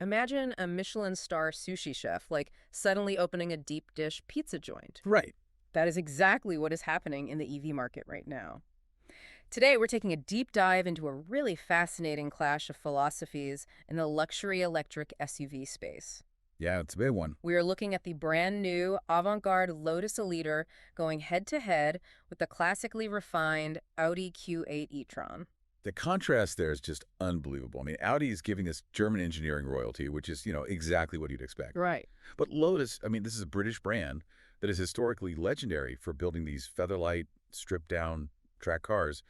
Imagine a Michelin star sushi chef, like suddenly opening a deep dish pizza joint. Right. That is exactly what is happening in the EV market right now. Today, we're taking a deep dive into a really fascinating clash of philosophies in the luxury electric SUV space. Yeah, it's a big one. We are looking at the brand new avant-garde Lotus Eletre going head-to-head with the classically refined Audi Q8 e-tron. The contrast there is just unbelievable. I mean, Audi is giving us German engineering royalty, which is, exactly what you'd expect. Right. But Lotus, I mean, this is a British brand that is historically legendary for building these featherlight, stripped-down track cars.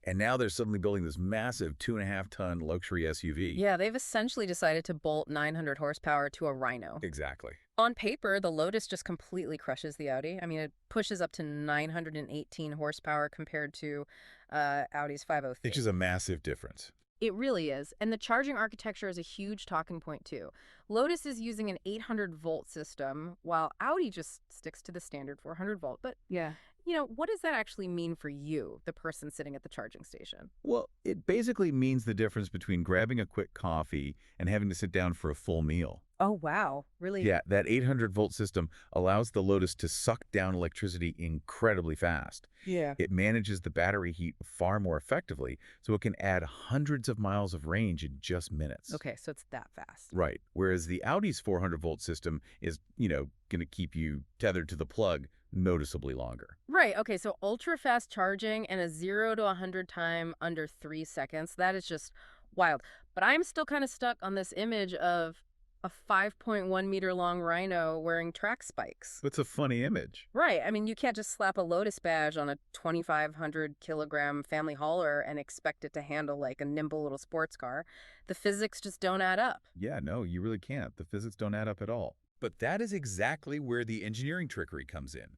And now they're suddenly building this massive 2.5-ton luxury SUV. Yeah, they've essentially decided to bolt 900 horsepower to a Rhino. Exactly. On paper, the Lotus just completely crushes the Audi. I mean, it pushes up to 918 horsepower compared to Audi's 503. Which is a massive difference. It really is. And the charging architecture is a huge talking point, too. Lotus is using an 800-volt system, while Audi just sticks to the standard 400-volt. But, what does that actually mean for you, the person sitting at the charging station? Well, it basically means the difference between grabbing a quick coffee and having to sit down for a full meal. Oh, wow. Really? Yeah, that 800-volt system allows the Lotus to suck down electricity incredibly fast. Yeah. It manages the battery heat far more effectively, so it can add hundreds of miles of range in just minutes. Okay, so it's that fast. Right, whereas the Audi's 400-volt system is, going to keep you tethered to the plug noticeably longer. Right, okay, so ultra-fast charging and a 0 to 100 time under 3 seconds. That is just wild. But I'm still kind of stuck on this image of a 5.1-meter-long Rhino wearing track spikes. It's a funny image. Right. I mean, you can't just slap a Lotus badge on a 2,500-kilogram family hauler and expect it to handle like a nimble little sports car. The physics just don't add up. Yeah, no, you really can't. The physics don't add up at all. But that is exactly where the engineering trickery comes in.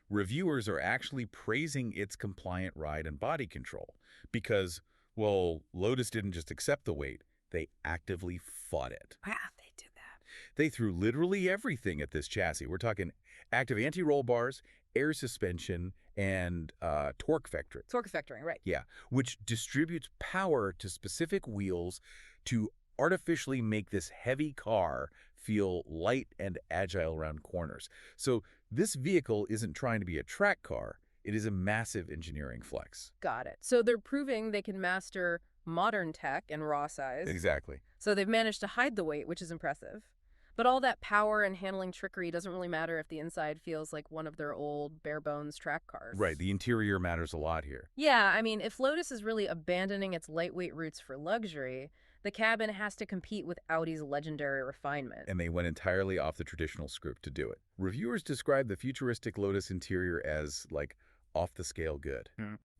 Reviewers are actually praising its compliant ride and body control because, well, Lotus didn't just accept the weight, they actively fought it. Wow, they did that. They threw literally everything at this chassis. We're talking active anti-roll bars, air suspension, and torque vectoring. Torque vectoring, right. Yeah, which distributes power to specific wheels to artificially make this heavy car feel light and agile around corners. So this vehicle isn't trying to be a track car. It is a massive engineering flex. Got it. So they're proving they can master modern tech and raw size. Exactly. So they've managed to hide the weight, which is impressive. But all that power and handling trickery doesn't really matter if the inside feels like one of their old bare-bones track cars. Right, the interior matters a lot here. Yeah, I mean, if Lotus is really abandoning its lightweight roots for luxury, the cabin has to compete with Audi's legendary refinement. And they went entirely off the traditional script to do it. Reviewers describe the futuristic Lotus interior as, like, off-the-scale good.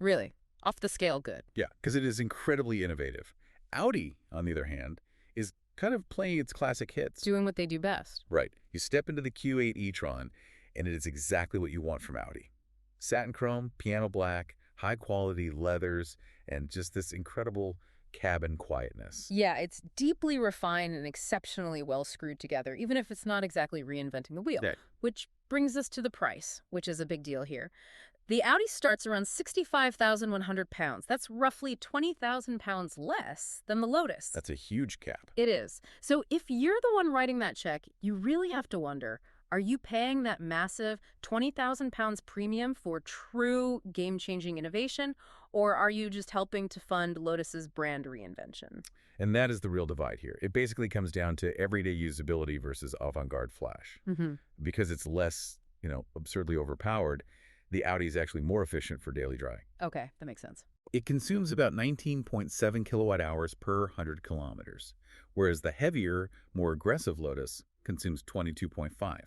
Really? Off the scale good. Yeah, because it is incredibly innovative. Audi, on the other hand, is kind of playing its classic hits. Doing what they do best. Right. You step into the Q8 e-tron, and it is exactly what you want from Audi. Satin chrome, piano black, high-quality leathers, and just this incredible cabin quietness. Yeah, it's deeply refined and exceptionally well screwed together, even if it's not exactly reinventing the wheel. Right. Which brings us to the price, which is a big deal here. The Audi starts around 65,100 pounds. That's roughly 20,000 pounds less than the Lotus. That's a huge cap. It is. So if you're the one writing that check, you really have to wonder, are you paying that massive 20,000 pounds premium for true game-changing innovation, or are you just helping to fund Lotus's brand reinvention? And that is the real divide here. It basically comes down to everyday usability versus avant-garde flash. Because it's less, absurdly overpowered, the Audi is actually more efficient for daily driving. Okay, that makes sense. It consumes about 19.7 kilowatt hours per 100 kilometers, whereas the heavier, more aggressive Lotus consumes 22.5.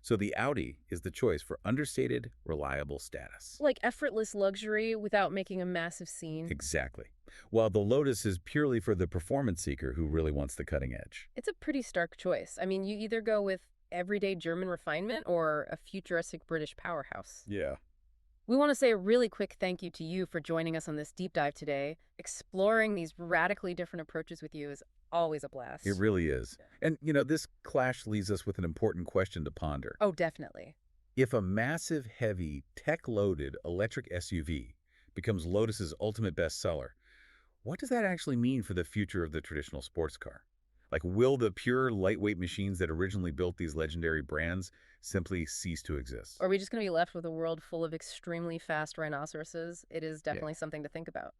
So the Audi is the choice for understated, reliable status. Like effortless luxury without making a massive scene. Exactly. While the Lotus is purely for the performance seeker who really wants the cutting edge. It's a pretty stark choice. I mean, you either go with everyday German refinement or a futuristic British powerhouse. Yeah. We want to say a really quick thank you to you for joining us on this deep dive today. Exploring these radically different approaches with you is always a blast. It really is. And, this clash leaves us with an important question to ponder. Oh, definitely. If a massive, heavy, tech-loaded electric SUV becomes Lotus's ultimate bestseller, what does that actually mean for the future of the traditional sports car? Like, will the pure lightweight machines that originally built these legendary brands simply cease to exist? Or are we just going to be left with a world full of extremely fast rhinoceroses? It is Yeah. definitely something to think about.